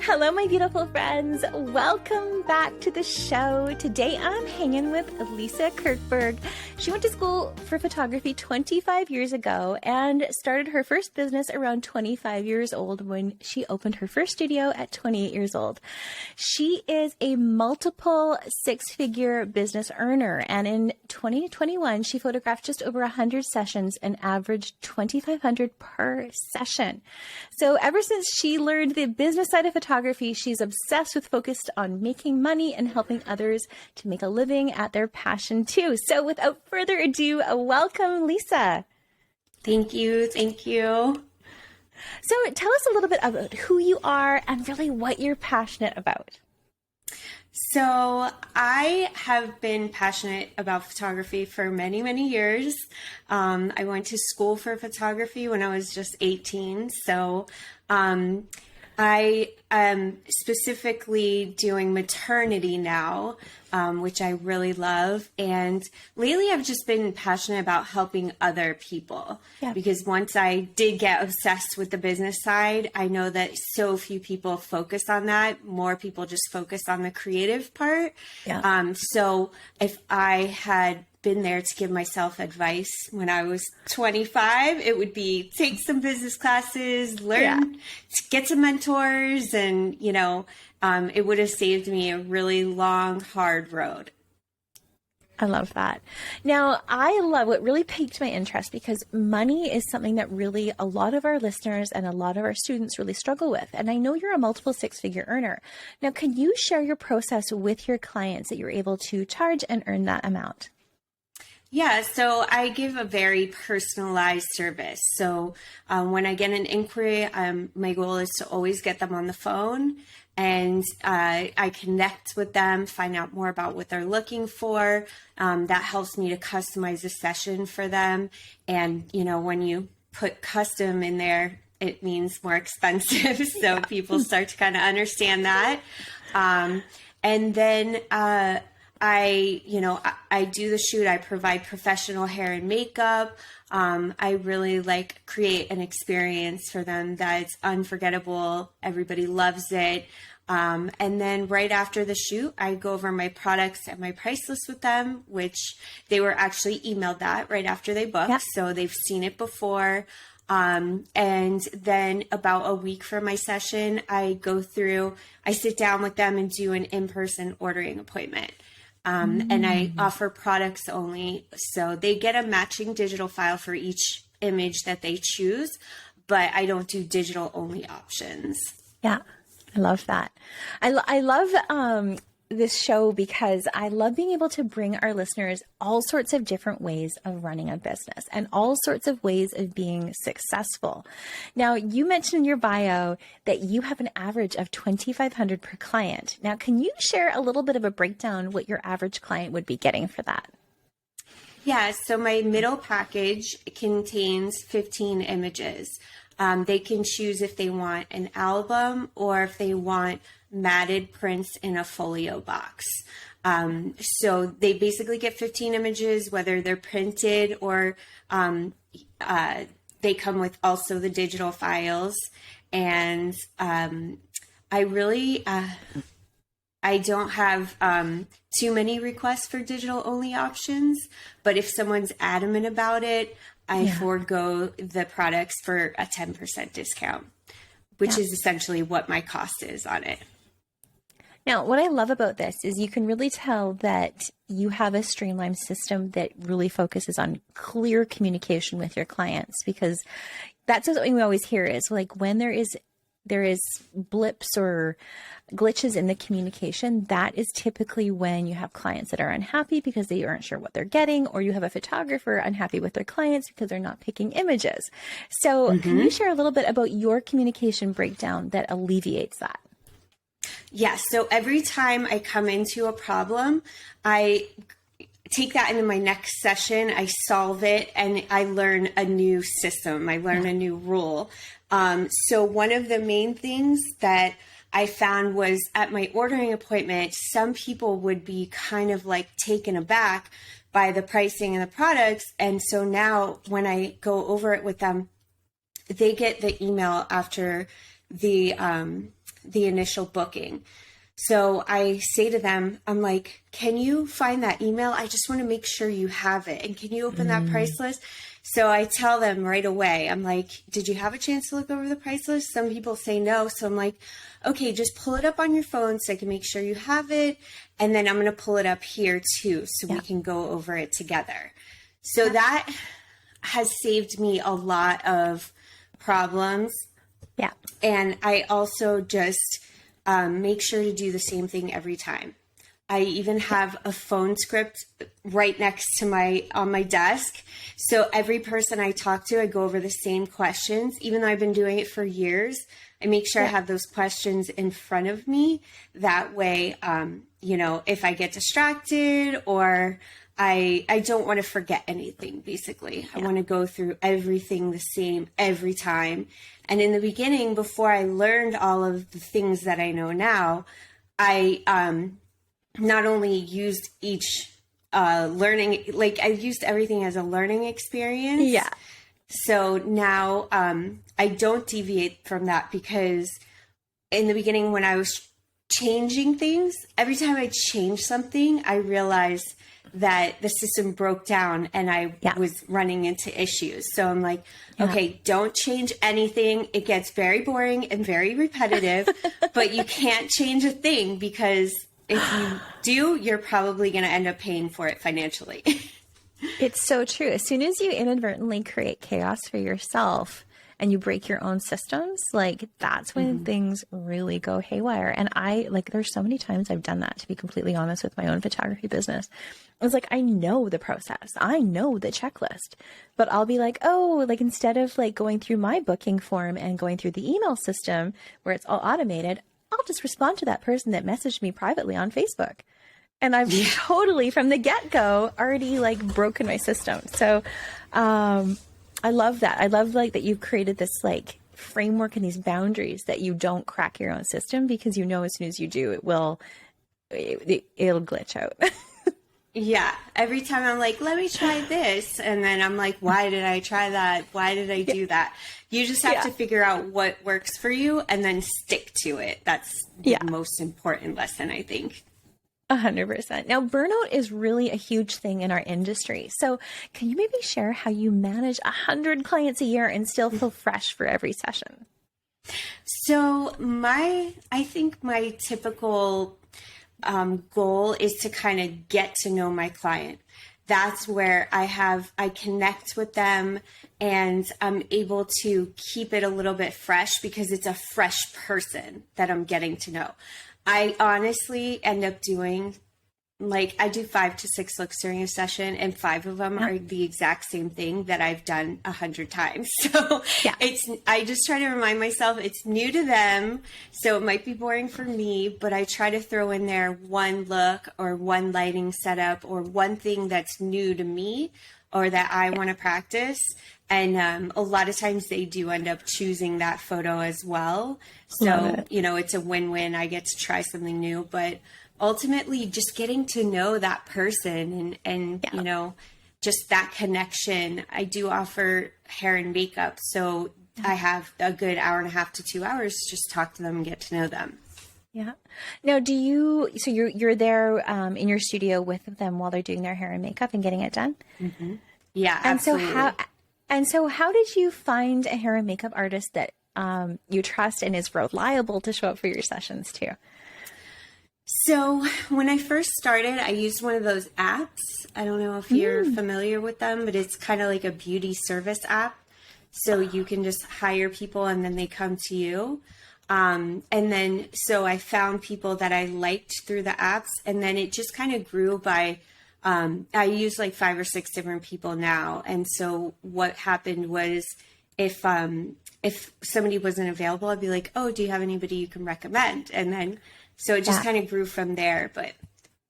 Hello, my beautiful friends. Welcome back to the show. Today I'm hanging with Lisa Kirkeberg. She went to school for photography 25 years ago and started her first business around 25 years old when she opened her first studio at 28 years old. She is a multiple six-figure business earner, and in 2021, she photographed just over 100 sessions and averaged $2,500 per session. So ever since she learned the business side of photography, she's obsessed with focused on making money and helping others to make a living at their passion too. So without further ado, welcome, Lisa. Thank you. Thank you. So tell us a little bit about who you are and really what you're passionate about. So I have been passionate about photography for many, many years. I went to school for photography when I was just 18. So I am specifically doing maternity now, which I really love. And lately I've just been passionate about helping other people because once I did get obsessed with the business side, I know that so few people focus on that. More people just focus on the creative part. So if I had been there to give myself advice when I was 25, it would be take some business classes, learn, get some mentors, and, it would have saved me a really long, hard road. I love that. Now, I love what really piqued my interest because money is something that really a lot of our listeners and a lot of our students really struggle with. And I know you're a multiple six-figure earner. Now, can you share your process with your clients that you're able to charge and earn that amount? Yeah, so I give a very personalized service. So when I get an inquiry, my goal is to always get them on the phone, and I connect with them, find out more about what they're looking for. That helps me to customize a session for them. And, when you put custom in there, it means more expensive. So people start to kind of understand that. And then I do the shoot. I provide professional hair and makeup. I really create an experience for them that's unforgettable. Everybody loves it. And then right after the shoot, I go over my products and my price list with them, which they were actually emailed that right after they booked. So they've seen it before. And then about a week from my session, I sit down with them and do an in-person ordering appointment. And I offer products only. So they get a matching digital file for each image that they choose, but I don't do digital only options. Yeah, I love that. I love this show because I love being able to bring our listeners all sorts of different ways of running a business and all sorts of ways of being successful. Now, you mentioned in your bio that you have an average of $2,500 per client. Now, can you share a little bit of a breakdown what your average client would be getting for that? Yeah, so my middle package contains 15 images. They can choose if they want an album or if they want matted prints in a folio box. So they basically get 15 images, whether they're printed or they come with also the digital files. And I really, I don't have too many requests for digital only options, but if someone's adamant about it, I forego the products for a 10% discount, which is essentially what my cost is on it. Now, what I love about this is you can really tell that you have a streamlined system that really focuses on clear communication with your clients, because that's something we always hear is when there is blips or glitches in the communication, that is typically when you have clients that are unhappy because they aren't sure what they're getting, or you have a photographer unhappy with their clients because they're not picking images. So can you share a little bit about your communication breakdown that alleviates that? Yes. So every time I come into a problem, I take that into my next session, I solve it, and I learn a new system. I learn a new rule. So one of the main things that I found was at my ordering appointment, some people would be kind of taken aback by the pricing and the products. And so now when I go over it with them, they get the email after the the initial booking. So I say to them, I'm like, can you find that email? I just want to make sure you have it. And can you open that price list? So I tell them right away, I'm like, did you have a chance to look over the price list? Some people say no. So I'm like, okay, just pull it up on your phone so I can make sure you have it. And then I'm going to pull it up here too, so we can go over it together. So that has saved me a lot of problems. Yeah. And I also just make sure to do the same thing every time. I even have a phone script right next to on my desk. So every person I talk to, I go over the same questions. Even though I've been doing it for years, I make sure I have those questions in front of me. That way, if I get distracted or I don't want to forget anything, basically. I want to go through everything the same every time. And in the beginning, before I learned all of the things that I know now, I not only used each learning, like I used everything as a learning experience. Yeah. So now I don't deviate from that, because in the beginning when I was changing things, every time I changed something, I realized that the system broke down and I was running into issues. So I'm like, okay, don't change anything. It gets very boring and very repetitive, but you can't change a thing, because if you do, you're probably going to end up paying for it financially. It's so true. As soon as you inadvertently create chaos for yourself and you break your own systems, like that's when things really go haywire. And there's so many times I've done that, to be completely honest, with my own photography business. I was like, I know the process. I know the checklist, but I'll be like, instead of going through my booking form and going through the email system where it's all automated, I'll just respond to that person that messaged me privately on Facebook. And I've totally, from the get-go, already broken my system. So I love that. I love that you've created this framework and these boundaries that you don't crack your own system, because as soon as you do, it'll glitch out. Yeah. Every time I'm like, let me try this. And then I'm like, why did I try that? Why did I do that? You just have to figure out what works for you and then stick to it. That's the most important lesson, I think. 100%. Now, burnout is really a huge thing in our industry. So can you maybe share how you manage 100 clients a year and still feel fresh for every session? So I think my typical goal is to kind of get to know my client. That's where I connect with them and I'm able to keep it a little bit fresh, because it's a fresh person that I'm getting to know. I honestly end up doing, I do 5 to 6 looks during a session, and 5 of them are the exact same thing that I've done 100 times. So I just try to remind myself it's new to them. So it might be boring for me, but I try to throw in there one look or one lighting setup or one thing that's new to me or that I want to practice. And a lot of times they do end up choosing that photo as well. So, it's a win-win. I get to try something new, but ultimately just getting to know that person and just that connection. I do offer hair and makeup. So I have a good hour and a half to 2 hours to just talk to them and get to know them. Yeah. Now, so you're there in your studio with them while they're doing their hair and makeup and getting it done? Mm-hmm. Yeah, and absolutely. So how did you find a hair and makeup artist that you trust and is reliable to show up for your sessions too? So when I first started, I used one of those apps. I don't know if you're familiar with them, but it's kind of like a beauty service app. So you can just hire people and then they come to you. So I found people that I liked through the apps, and then it just kind of grew by, I use 5 or 6 different people now. And so what happened was if somebody wasn't available, I'd be like, oh, do you have anybody you can recommend? And then, so it just kind of grew from there. But,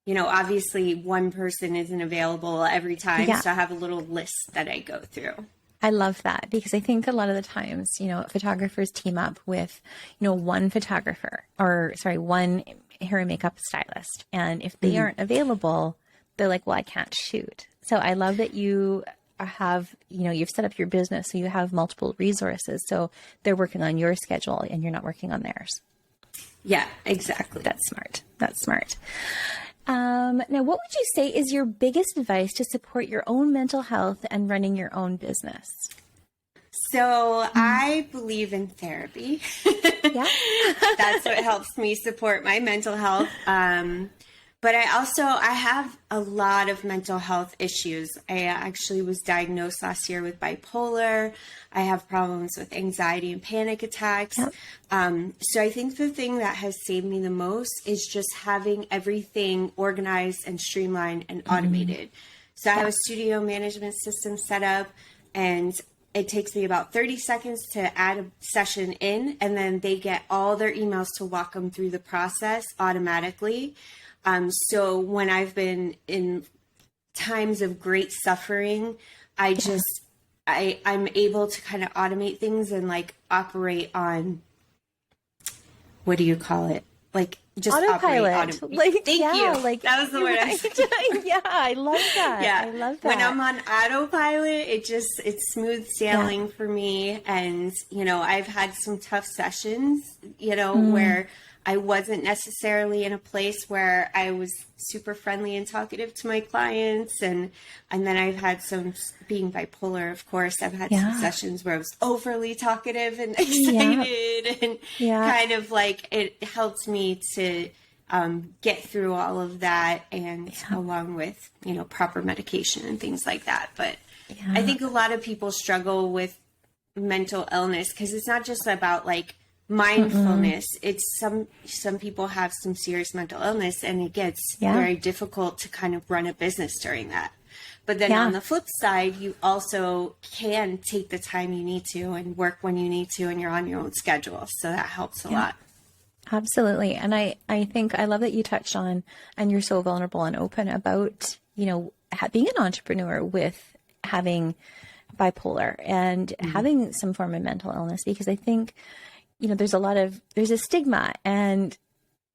obviously one person isn't available every time. So I have a little list that I go through. I love that, because I think a lot of the times, photographers team up with, one photographer one hair and makeup stylist. And if they aren't available, they're like, well, I can't shoot. So I love that you have, you've set up your business so you have multiple resources. So they're working on your schedule and you're not working on theirs. Yeah, exactly. That's smart. That's smart. Now, what would you say is your biggest advice to support your own mental health and running your own business? So I believe in therapy. Yeah. That's what helps me support my mental health. But I have a lot of mental health issues. I actually was diagnosed last year with bipolar. I have problems with anxiety and panic attacks. Yep. So I think the thing that has saved me the most is just having everything organized and streamlined and automated. So I have a studio management system set up, and it takes me about 30 seconds to add a session in, and then they get all their emails to walk them through the process automatically. So when I've been in times of great suffering, I'm able to kind of automate things and like operate on, what do you call it? Like just autopilot. Like, Thank you. Like that was the word I said. Yeah, I love that. Yeah. I love that. When I'm on autopilot, it's smooth sailing for me. And, I've had some tough sessions, where I wasn't necessarily in a place where I was super friendly and talkative to my clients. And then I've had some, being bipolar, of course, I've had some sessions where I was overly talkative and excited and kind of like it helped me to get through all of that, and along with, proper medication and things like that. But I think a lot of people struggle with mental illness because it's not just about like mindfulness. It's some people have some serious mental illness, and it gets very difficult to kind of run a business during that. But then on the flip side, you also can take the time you need to and work when you need to, and you're on your own schedule. So that helps a lot. Absolutely. And I think I love that you touched on, and you're so vulnerable and open about, being an entrepreneur with having bipolar and having some form of mental illness, because I think, there's a stigma and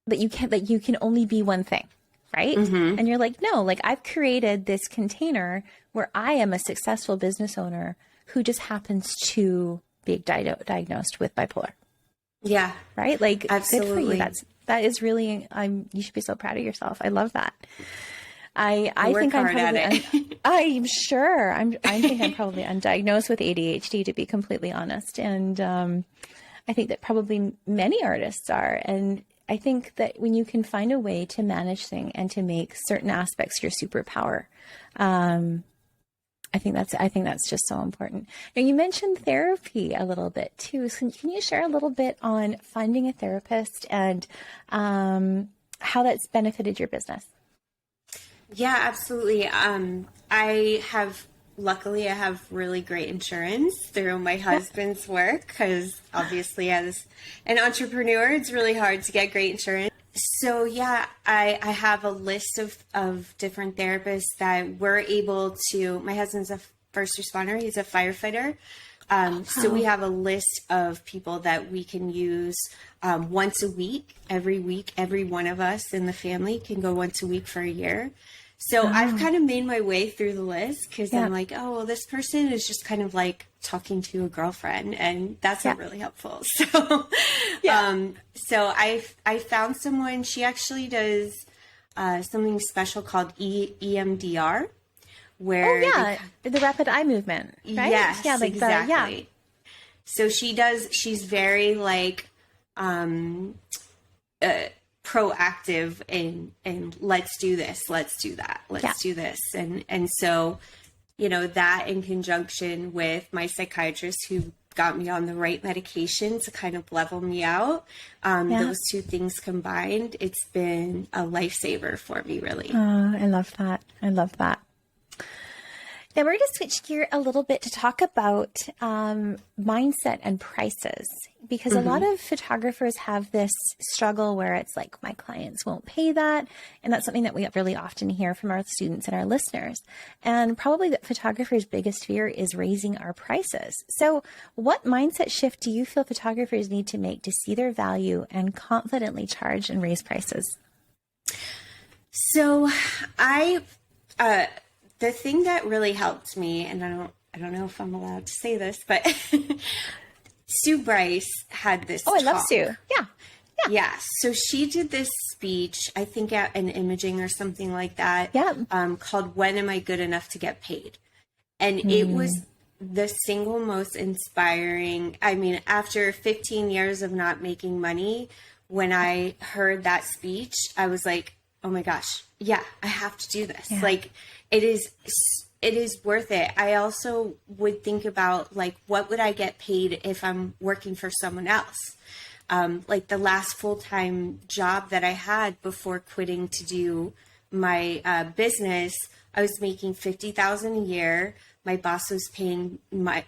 that you can only be one thing. Right. And you're like, no, like I've created this container where I am a successful business owner who just happens to be diagnosed with bipolar. Yeah. Right. Like, absolutely. Good for you. That is really, you should be so proud of yourself. I love that. I think I'm probably, I'm sure I think I'm probably undiagnosed with ADHD, to be completely honest. And, I think that probably many artists are. And I think that when you can find a way to manage things and to make certain aspects your superpower, I think that's just so important. Now, you mentioned therapy a little bit too. So can you share a little bit on finding a therapist and how that's benefited your business? Yeah, absolutely. Luckily, I have really great insurance through my husband's work, because obviously as an entrepreneur, it's really hard to get great insurance. So I have a list of different therapists that we're able to, my husband's a first responder, he's a firefighter. So we have a list of people that we can use once a week. Every week, every one of us in the family can go once a week for a year. So I've kind of made my way through the list, because I'm like, oh, well, this person is just kind of like talking to a girlfriend, and that's not really helpful. So, so I found someone. She actually does something special called EMDR, where the rapid eye movement, right? Yes, like exactly. So she's very like proactive and let's do this, let's do that, let's do this. And so, that in conjunction with my psychiatrist, who got me on the right medication to kind of level me out, those two things combined, it's been a lifesaver for me, really. Oh, I love that. I love that. Now we're going to switch gear a little bit to talk about mindset and prices, because a lot of photographers have this struggle where it's like, my clients won't pay that. And that's something that we really often hear from our students and our listeners. And probably that photographers' biggest fear is raising our prices. So what mindset shift do you feel photographers need to make to see their value and confidently charge and raise prices? So the thing that really helped me, and I don't know if I'm allowed to say this, but Sue Bryce had this. Oh, I love Sue. Yeah. Yeah. So she did this speech, I think at an imaging or something like that, Yeah. called When Am I Good Enough to Get Paid? And it was Mm. the single most inspiring. I mean, after 15 years of not making money, when I heard that speech, I was like, oh my gosh, yeah, I have to do this. Yeah. Like, it is worth it. I also would think about, like, what would I get paid if I'm working for someone else? Like the last full-time job that I had before quitting to do my business, I was making $50,000 a year. My boss was paying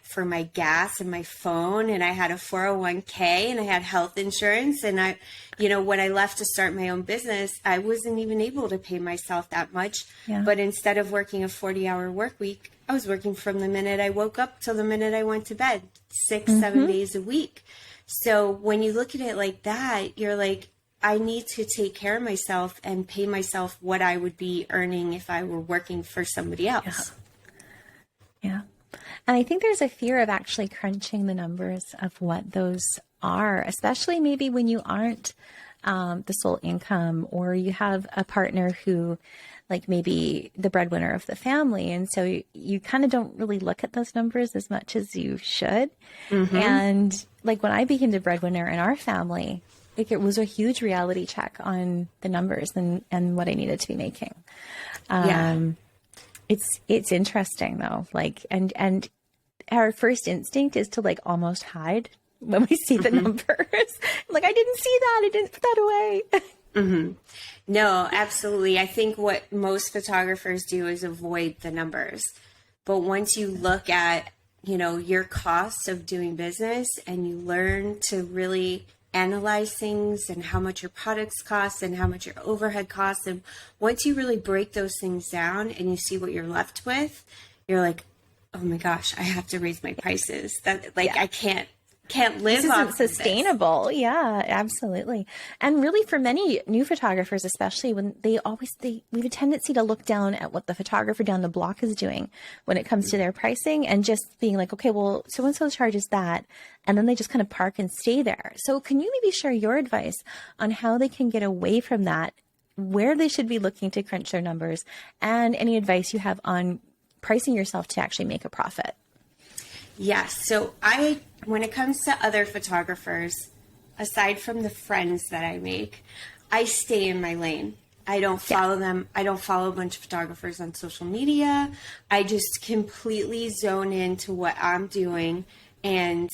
for my gas and my phone, and I had a 401k and I had health insurance. And when I left to start my own business, I wasn't even able to pay myself that much. Yeah. But instead of working a 40-hour work week, I was working from the minute I woke up till the minute I went to bed, 6-7 days a week. So when you look at it like that, you're like, I need to take care of myself and pay myself what I would be earning if I were working for somebody else. Yeah. And I think there's a fear of actually crunching the numbers of what those are, especially maybe when you aren't the sole income, or you have a partner who, like, maybe the breadwinner of the family. And so you kind of don't really look at those numbers as much as you should. Mm-hmm. And like when I became the breadwinner in our family, like, it was a huge reality check on the numbers and what I needed to be making. It's interesting though. Like, and our first instinct is to like almost hide when we see the numbers. Like, I didn't see that. I didn't put that away. No, absolutely. I think what most photographers do is avoid the numbers. But once you look at, your costs of doing business, and you learn to really analyze things and how much your products cost and how much your overhead costs, and once you really break those things down and you see what you're left with, you're like, oh my gosh, I have to raise my prices. I can't live this off isn't sustainable. This. Yeah, absolutely. And really, for many new photographers, especially when we have a tendency to look down at what the photographer down the block is doing when it comes to their pricing, and just being like, okay, well, so-and-so charges that. And then they just kind of park and stay there. So can you maybe share your advice on how they can get away from that, where they should be looking to crunch their numbers, and any advice you have on pricing yourself to actually make a profit? Yes. So when it comes to other photographers, aside from the friends that I make, I stay in my lane. I don't follow them. I don't follow a bunch of photographers on social media. I just completely zone into what I'm doing and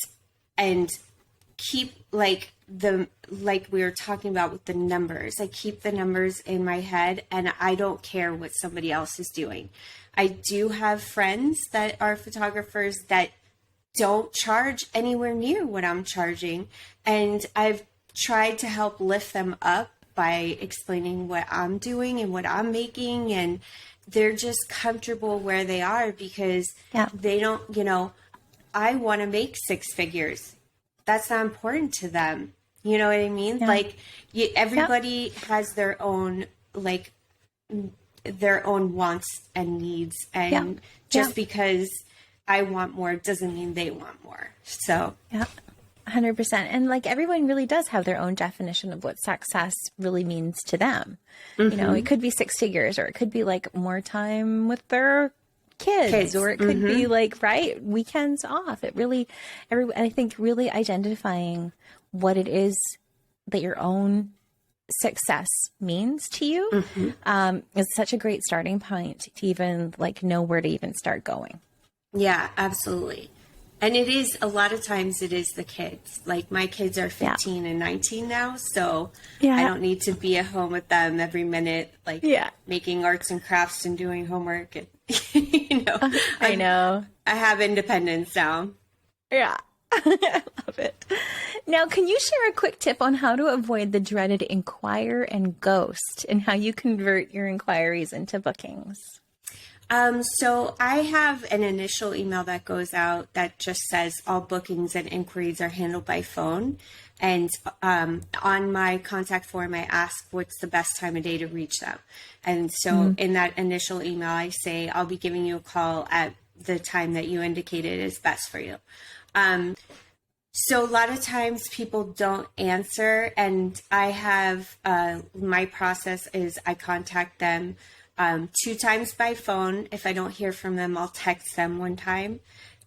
keep like we were talking about with the numbers. I keep the numbers in my head, and I don't care what somebody else is doing. I do have friends that are photographers that don't charge anywhere near what I'm charging. And I've tried to help lift them up by explaining what I'm doing and what I'm making. And they're just comfortable where they are because they don't, I want to make 6 figures. That's not important to them. You know what I mean? Yeah. Like everybody has their own, their own wants and needs. And just because I want more doesn't mean they want more. So, 100%. And like, everyone really does have their own definition of what success really means to them. Mm-hmm. It could be 6 figures, or it could be like more time with their kids. Or it could be like, weekends off. It really, I think really identifying what it is that your own success means to you is such a great starting point to even like know where to even start going. Yeah, absolutely. And it is, a lot of times it is the kids. Like, my kids are 15 and 19 now, so I don't need to be at home with them every minute, making arts and crafts and doing homework. And, I know. I have independence now. Yeah. I love it. Now, can you share a quick tip on how to avoid the dreaded inquire and ghost, and how you convert your inquiries into bookings? So I have an initial email that goes out that just says all bookings and inquiries are handled by phone. And on my contact form, I ask what's the best time of day to reach them. And so in that initial email, I say, I'll be giving you a call at the time that you indicated is best for you. So a lot of times people don't answer, and I have my process is I contact them 2 times by phone. If I don't hear from them, I'll text them 1 time,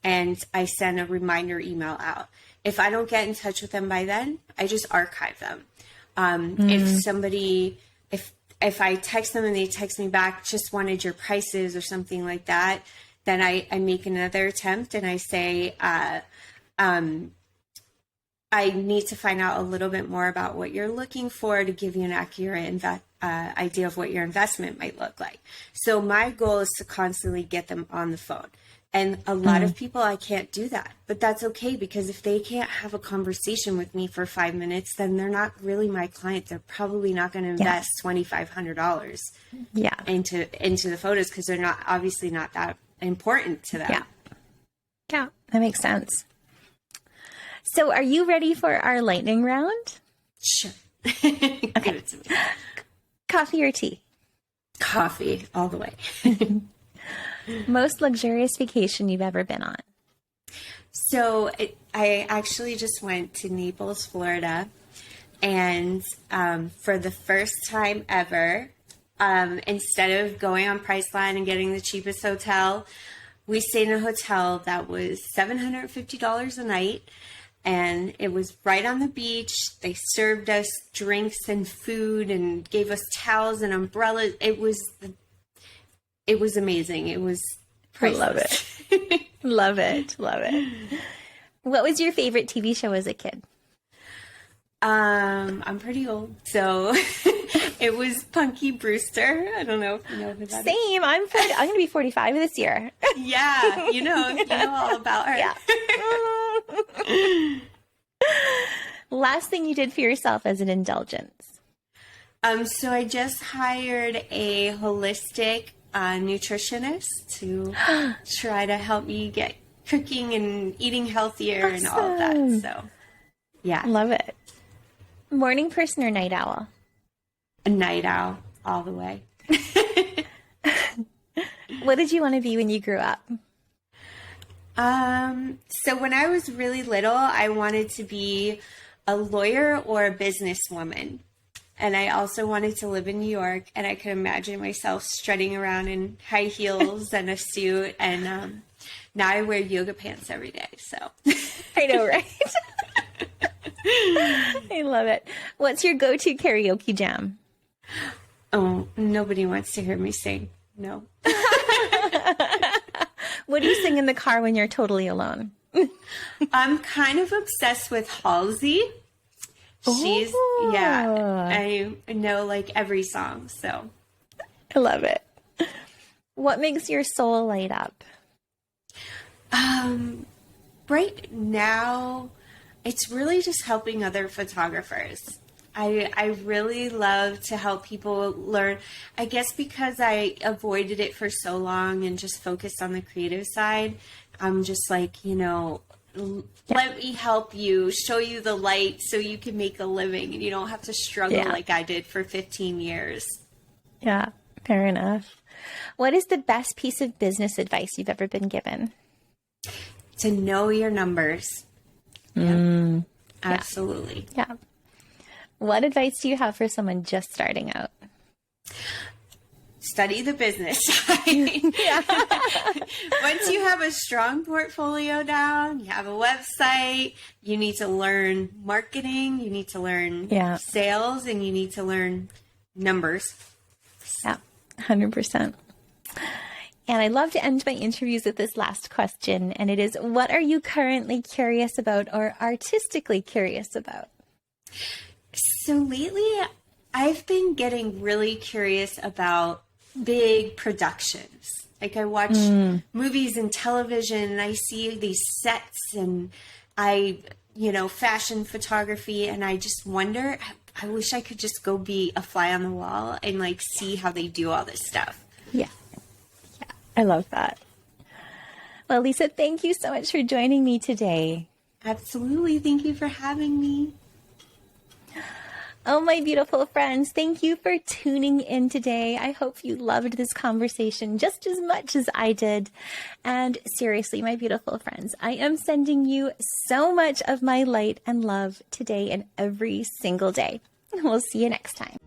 and I send a reminder email out. If I don't get in touch with them by then, I just archive them. If I text them and they text me back, just wanted your prices or something like that, then I make another attempt and I say, I need to find out a little bit more about what you're looking for to give you an accurate idea of what your investment might look like. So my goal is to constantly get them on the phone. And a lot of people, I can't do that, but that's okay, because if they can't have a conversation with me for 5 minutes, then they're not really my client. They're probably not going to invest $2,500 into the photos, because they're obviously not that important to them. Yeah, that makes sense. So are you ready for our lightning round? Sure. Give it to me. Coffee or tea? Coffee, all the way. Most luxurious vacation you've ever been on? So I actually just went to Naples, Florida. And for the first time ever, instead of going on Priceline and getting the cheapest hotel, we stayed in a hotel that was $750 a night. And it was right on the beach. They served us drinks and food and gave us towels and umbrellas. It was amazing. It was priceless. I love it. Love it. Love it. What was your favorite TV show as a kid? I'm pretty old, so it was Punky Brewster. I don't know if you know who that is. Same. I'm going to be 45 this year. Yeah, you know all about her. Yeah. Last thing you did for yourself as an indulgence? So I just hired a holistic nutritionist to try to help me get cooking and eating healthier and all of that. So, yeah. Love it. Morning person or night owl? A night owl all the way. What did you want to be when you grew up? So when I was really little, I wanted to be a lawyer or a businesswoman. And I also wanted to live in New York, and I could imagine myself strutting around in high heels and a suit. And now I wear yoga pants every day. So I know, right? I love it. What's your go-to karaoke jam? Oh, nobody wants to hear me sing. No. What do you sing in the car when you're totally alone? I'm kind of obsessed with Halsey. She's, I know like every song, so. I love it. What makes your soul light up? Right now, it's really just helping other photographers. I really love to help people learn, I guess because I avoided it for so long and just focused on the creative side. I'm just like, let me help you, show you the light so you can make a living and you don't have to struggle like I did for 15 years. Yeah, fair enough. What is the best piece of business advice you've ever been given? To know your numbers. Yeah, absolutely. Yeah. What advice do you have for someone just starting out? Study the business side. Once you have a strong portfolio down, you have a website, you need to learn marketing, you need to learn sales, and you need to learn numbers. Yeah, 100%. And I love to end my interviews with this last question, and it is, what are you currently curious about or artistically curious about? So lately, I've been getting really curious about big productions. Like I watch movies and television, and I see these sets, and fashion photography, and I just wonder, I wish I could just go be a fly on the wall and like see how they do all this stuff. Yeah. I love that. Well, Lisa, thank you so much for joining me today. Absolutely. Thank you for having me. Oh, my beautiful friends, thank you for tuning in today. I hope you loved this conversation just as much as I did. And seriously, my beautiful friends, I am sending you so much of my light and love today and every single day. We'll see you next time.